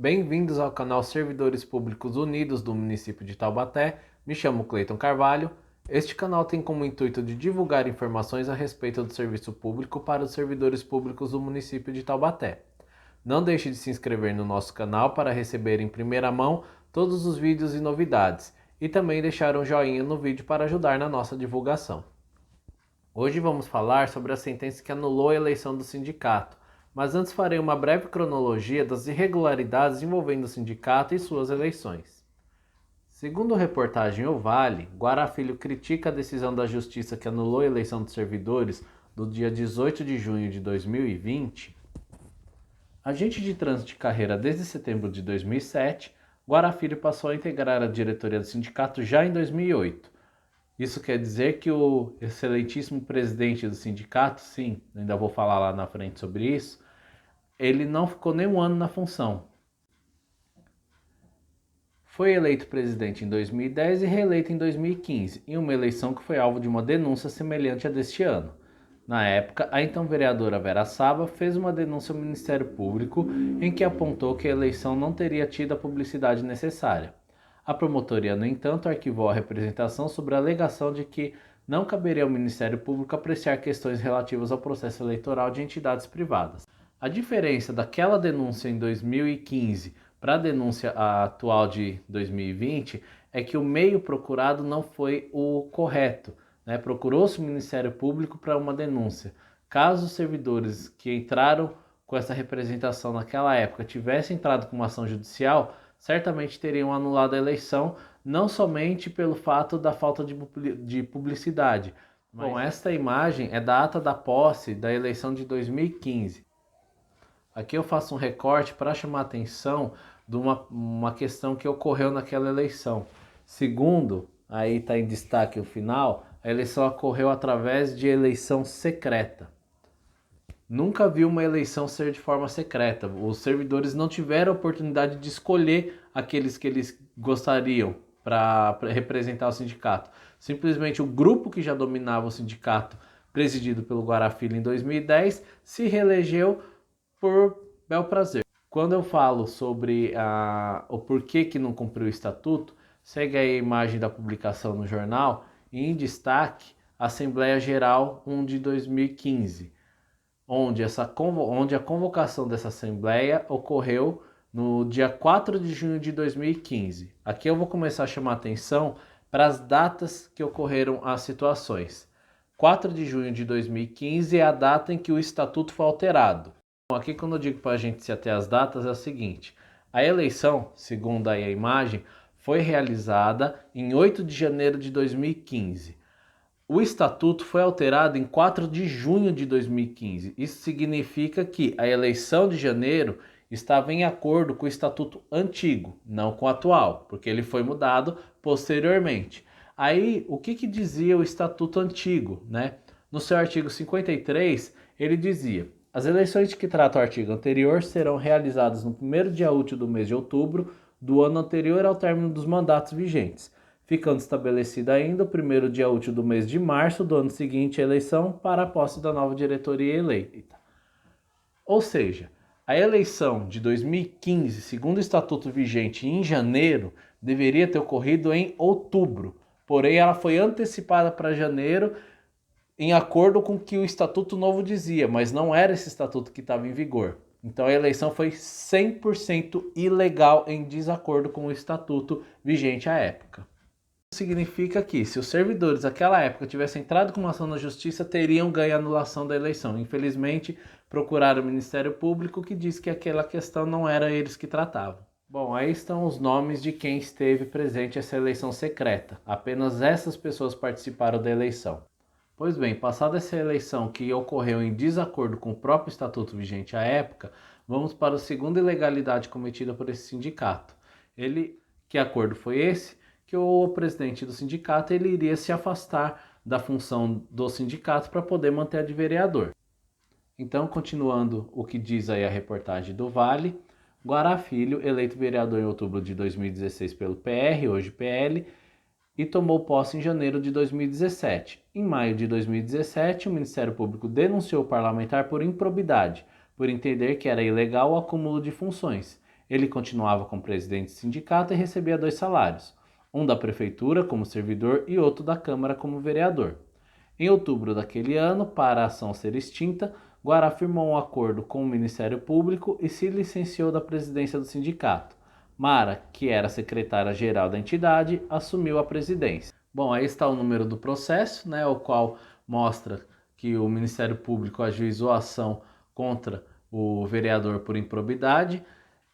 Bem-vindos ao canal Servidores Públicos Unidos do município de Taubaté. Me chamo Cleiton Carvalho. Este canal tem como intuito de divulgar informações a respeito do serviço público para os servidores públicos do município de Taubaté. Não deixe de se inscrever no nosso canal para receber em primeira mão todos os vídeos e novidades e também deixar um joinha no vídeo para ajudar na nossa divulgação. Hoje vamos falar sobre a sentença que anulou a eleição do sindicato, mas antes farei uma breve cronologia das irregularidades envolvendo o sindicato e suas eleições. Segundo a reportagem O Vale, Guará Filho critica a decisão da Justiça que anulou a eleição dos servidores do dia 18 de junho de 2020. Agente de trânsito de carreira desde setembro de 2007, Guará Filho passou a integrar a diretoria do sindicato já em 2008. Isso quer dizer que o excelentíssimo presidente do sindicato, sim, ainda vou falar lá na frente sobre isso, ele não ficou nem um ano na função. Foi eleito presidente em 2010 e reeleito em 2015, em uma eleição que foi alvo de uma denúncia semelhante à deste ano. Na época, a então vereadora Vera Saba fez uma denúncia ao Ministério Público em que apontou que a eleição não teria tido a publicidade necessária. A promotoria, no entanto, arquivou a representação sobre a alegação de que não caberia ao Ministério Público apreciar questões relativas ao processo eleitoral de entidades privadas. A diferença daquela denúncia em 2015 para a denúncia atual de 2020 é que o meio procurado não foi o correto, né? Procurou-se o Ministério Público para uma denúncia. Caso os servidores que entraram com essa representação naquela época tivessem entrado com uma ação judicial, certamente teriam anulado a eleição, não somente pelo fato da falta de publicidade. Bom, esta imagem é da ata da posse da eleição de 2015. Aqui eu faço um recorte para chamar a atenção de uma questão que ocorreu naquela eleição. Segundo, aí está em destaque o final, a eleição ocorreu através de eleição secreta. Nunca vi uma eleição ser de forma secreta. Os servidores não tiveram a oportunidade de escolher aqueles que eles gostariam para representar o sindicato. Simplesmente o grupo que já dominava o sindicato, presidido pelo Guará Filho em 2010, se reelegeu por bel prazer. Quando eu falo sobre o porquê que não cumpriu o estatuto, segue aí a imagem da publicação no jornal e em destaque a Assembleia Geral 1 de 2015. Onde a convocação dessa Assembleia ocorreu no dia 4 de junho de 2015. Aqui eu vou começar a chamar a atenção para as datas que ocorreram as situações. 4 de junho de 2015 é a data em que o Estatuto foi alterado. Bom, aqui quando eu digo para a gente se ater às datas é o seguinte, a eleição, segundo aí a imagem, foi realizada em 8 de janeiro de 2015. O estatuto foi alterado em 4 de junho de 2015. Isso significa que a eleição de janeiro estava em acordo com o estatuto antigo, não com o atual, porque ele foi mudado posteriormente. Aí, o que dizia o estatuto antigo, né? No seu artigo 53, ele dizia: as eleições que trata o artigo anterior serão realizadas no primeiro dia útil do mês de outubro do ano anterior ao término dos mandatos vigentes, ficando estabelecido ainda o primeiro dia útil do mês de março do ano seguinte à eleição para a posse da nova diretoria eleita. Ou seja, a eleição de 2015, segundo o estatuto vigente em janeiro, deveria ter ocorrido em outubro, porém ela foi antecipada para janeiro em acordo com o que o estatuto novo dizia, mas não era esse estatuto que estava em vigor. Então a eleição foi 100% ilegal em desacordo com o estatuto vigente à época. Significa que, se os servidores daquela época tivessem entrado com uma ação na justiça, teriam ganho a anulação da eleição. Infelizmente, procuraram o Ministério Público, que disse que aquela questão não era eles que tratavam. Bom, aí estão os nomes de quem esteve presente nessa eleição secreta. Apenas essas pessoas participaram da eleição. Pois bem, passada essa eleição que ocorreu em desacordo com o próprio estatuto vigente à época, vamos para a segunda ilegalidade cometida por esse sindicato. Que acordo foi esse? Que o presidente do sindicato ele iria se afastar da função do sindicato para poder manter a de vereador. Então, continuando o que diz aí a reportagem do Vale, Guará Filho, eleito vereador em outubro de 2016 pelo PR, hoje PL, e tomou posse em janeiro de 2017. Em maio de 2017, o Ministério Público denunciou o parlamentar por improbidade, por entender que era ilegal o acúmulo de funções. Ele continuava como presidente do sindicato e recebia 2 salários, um da prefeitura como servidor e outro da Câmara como vereador. Em outubro daquele ano, para a ação ser extinta, Guará firmou um acordo com o Ministério Público e se licenciou da presidência do sindicato. Mara, que era secretária-geral da entidade, assumiu a presidência. Bom, aí está o número do processo, né, o qual mostra que o Ministério Público ajuizou a ação contra o vereador por improbidade.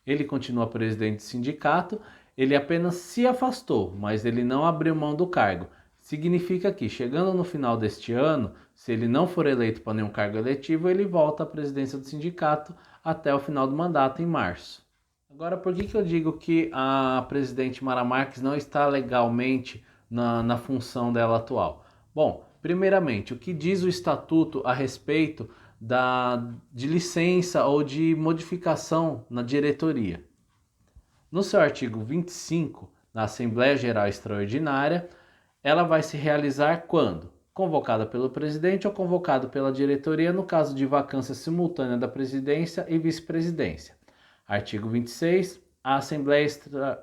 Ele continua presidente do sindicato, ele apenas se afastou, mas ele não abriu mão do cargo. Significa que, chegando no final deste ano, se ele não for eleito para nenhum cargo eletivo, ele volta à presidência do sindicato até o final do mandato, em março. Agora, por que eu digo que a presidente Mara Marques não está legalmente na função dela atual? Bom, primeiramente, o que diz o estatuto a respeito de licença ou de modificação na diretoria? No seu artigo 25, na Assembleia Geral Extraordinária, ela vai se realizar quando? Convocada pelo presidente ou convocado pela diretoria no caso de vacância simultânea da presidência e vice-presidência. Artigo 26. A Assembleia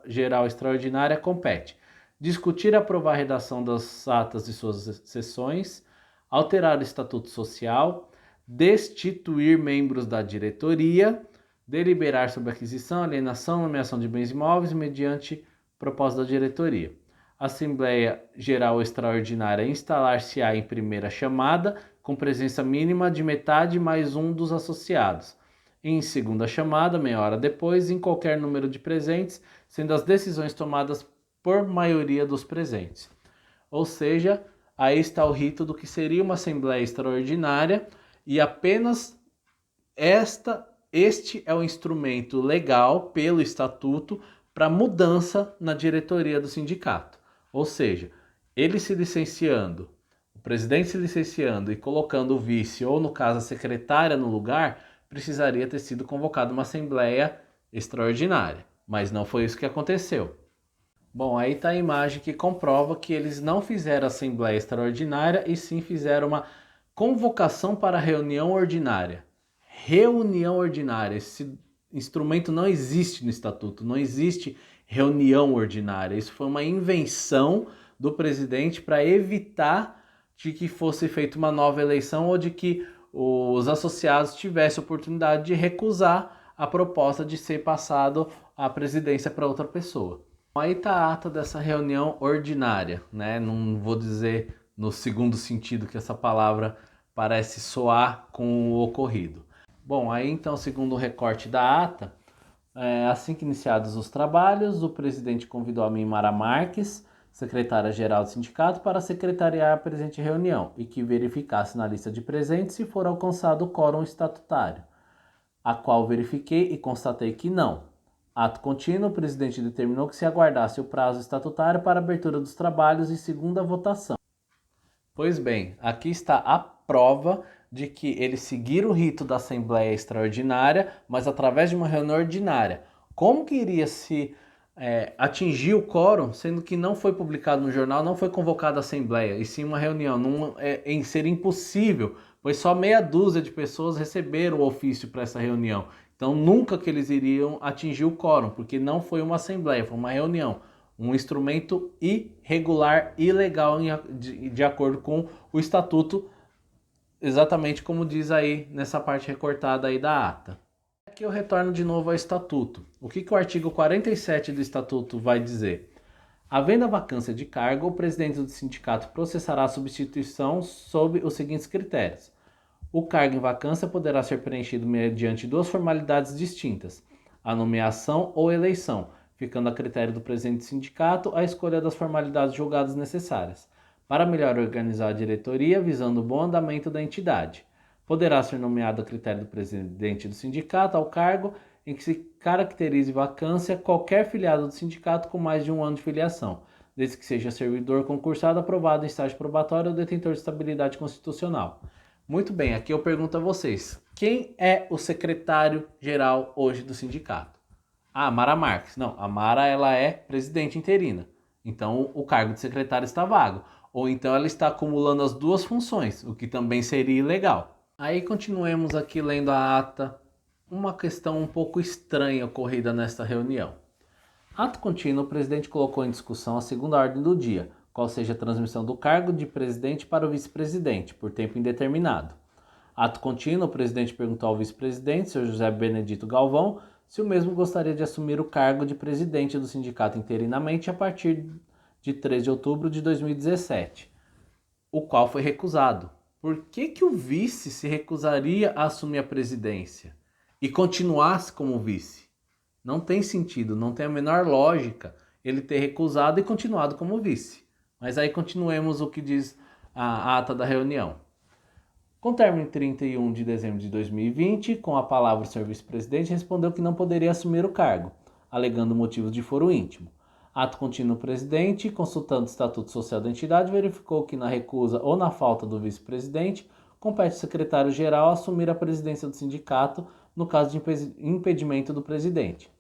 Geral Extraordinária compete discutir e aprovar a redação das atas de suas sessões, alterar o estatuto social, destituir membros da diretoria, deliberar sobre aquisição, alienação, nomeação de bens imóveis mediante proposta da diretoria. Assembleia Geral Extraordinária instalar-se-á em primeira chamada, com presença mínima de metade mais um dos associados. Em segunda chamada, meia hora depois, em qualquer número de presentes, sendo as decisões tomadas por maioria dos presentes. Ou seja, aí está o rito do que seria uma Assembleia Extraordinária e apenas este é o instrumento legal pelo Estatuto para mudança na diretoria do sindicato. Ou seja, ele se licenciando, o presidente se licenciando e colocando o vice, ou no caso a secretária no lugar, precisaria ter sido convocada uma Assembleia Extraordinária. Mas não foi isso que aconteceu. Bom, aí está a imagem que comprova que eles não fizeram Assembleia Extraordinária e sim fizeram uma convocação para reunião ordinária. Reunião ordinária, esse instrumento não existe no Estatuto, não existe reunião ordinária. Isso foi uma invenção do presidente para evitar de que fosse feita uma nova eleição ou de que os associados tivessem a oportunidade de recusar a proposta de ser passado a presidência para outra pessoa. Aí está a ata dessa reunião ordinária, né? Não vou dizer no segundo sentido que essa palavra parece soar com o ocorrido. Bom, aí então, segundo o recorte da ata, assim que iniciados os trabalhos, o presidente convidou a Mara Marques, secretária-geral do sindicato, para secretariar a presente reunião e que verificasse na lista de presentes se for alcançado o quórum estatutário, a qual verifiquei e constatei que não. Ato contínuo, o presidente determinou que se aguardasse o prazo estatutário para a abertura dos trabalhos e segunda votação. Pois bem, aqui está a prova de que eles seguiram o rito da Assembleia Extraordinária, mas através de uma reunião ordinária. Como que iria se atingir o quórum, sendo que não foi publicado no jornal, não foi convocada a Assembleia, e sim uma reunião? Seria impossível, pois só meia dúzia de pessoas receberam o ofício para essa reunião. Então nunca que eles iriam atingir o quórum, porque não foi uma Assembleia, foi uma reunião. Um instrumento irregular, ilegal, de acordo com o Estatuto, exatamente como diz aí nessa parte recortada aí da ata. Aqui eu retorno de novo ao Estatuto. O que o artigo 47 do Estatuto vai dizer? Havendo a vacância de cargo, o presidente do sindicato processará a substituição sob os seguintes critérios. O cargo em vacância poderá ser preenchido mediante duas formalidades distintas, a nomeação ou eleição, ficando a critério do presidente do sindicato a escolha das formalidades julgadas necessárias, para melhor organizar a diretoria visando o bom andamento da entidade. Poderá ser nomeado a critério do presidente do sindicato ao cargo em que se caracterize vacância qualquer filiado do sindicato com mais de um ano de filiação, desde que seja servidor concursado aprovado em estágio probatório ou detentor de estabilidade constitucional. Muito bem, aqui eu pergunto a vocês, quem é o secretário-geral hoje do sindicato? Ah, Mara Marques. Não, a Mara ela é presidente interina, então o cargo de secretário está vago. Ou então ela está acumulando as duas funções, o que também seria ilegal. Aí continuemos aqui lendo a ata uma questão um pouco estranha ocorrida nesta reunião. Ato contínuo, o presidente colocou em discussão a segunda ordem do dia, qual seja a transmissão do cargo de presidente para o vice-presidente, por tempo indeterminado. Ato contínuo, o presidente perguntou ao vice-presidente, Sr. José Benedito Galvão, se o mesmo gostaria de assumir o cargo de presidente do sindicato interinamente a partir de 3 de outubro de 2017, o qual foi recusado. Por que o vice se recusaria a assumir a presidência e continuasse como vice? Não tem sentido, não tem a menor lógica ele ter recusado e continuado como vice. Mas aí continuemos o que diz a ata da reunião. Com término em 31 de dezembro de 2020, com a palavra o senhor vice-presidente respondeu que não poderia assumir o cargo, alegando motivos de foro íntimo. Ato contínuo, o presidente, consultando o Estatuto Social da entidade, verificou que na recusa ou na falta do vice-presidente, compete ao secretário-geral assumir a presidência do sindicato no caso de impedimento do presidente.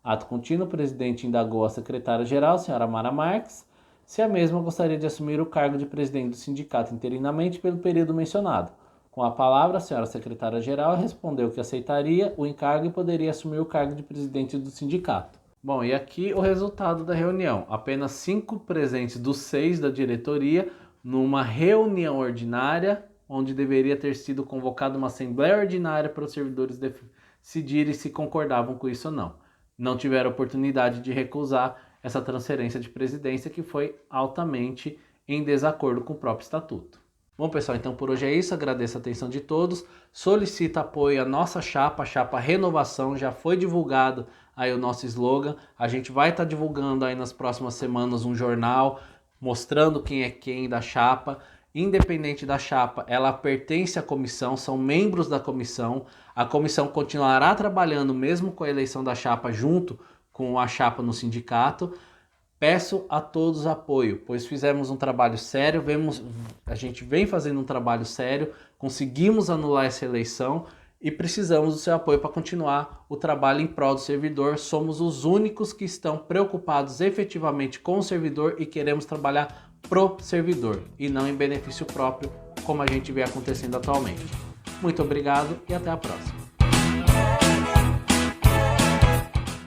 Ato contínuo, o presidente indagou a secretária-geral, senhora Mara Marques, se a mesma gostaria de assumir o cargo de presidente do sindicato interinamente pelo período mencionado. Com a palavra, a senhora secretária-geral respondeu que aceitaria o encargo e poderia assumir o cargo de presidente do sindicato. Bom, e aqui o resultado da reunião. Apenas 5 presentes dos 6 da diretoria numa reunião ordinária, onde deveria ter sido convocada uma assembleia ordinária para os servidores decidirem se concordavam com isso ou não. Não tiveram oportunidade de recusar essa transferência de presidência que foi altamente em desacordo com o próprio estatuto. Bom, pessoal, então por hoje é isso. Agradeço a atenção de todos. Solicito apoio à nossa chapa, a chapa Renovação. Já foi divulgado aí o nosso slogan. A gente vai estar divulgando aí nas próximas semanas um jornal mostrando quem é quem da chapa. Independente da chapa, ela pertence à comissão, são membros da comissão. A comissão continuará trabalhando mesmo com a eleição da chapa junto com a chapa no sindicato. Peço a todos apoio, pois fizemos um trabalho sério, a gente vem fazendo um trabalho sério, conseguimos anular essa eleição e precisamos do seu apoio para continuar o trabalho em prol do servidor. Somos os únicos que estão preocupados efetivamente com o servidor e queremos trabalhar pro servidor e não em benefício próprio, como a gente vê acontecendo atualmente. Muito obrigado e até a próxima.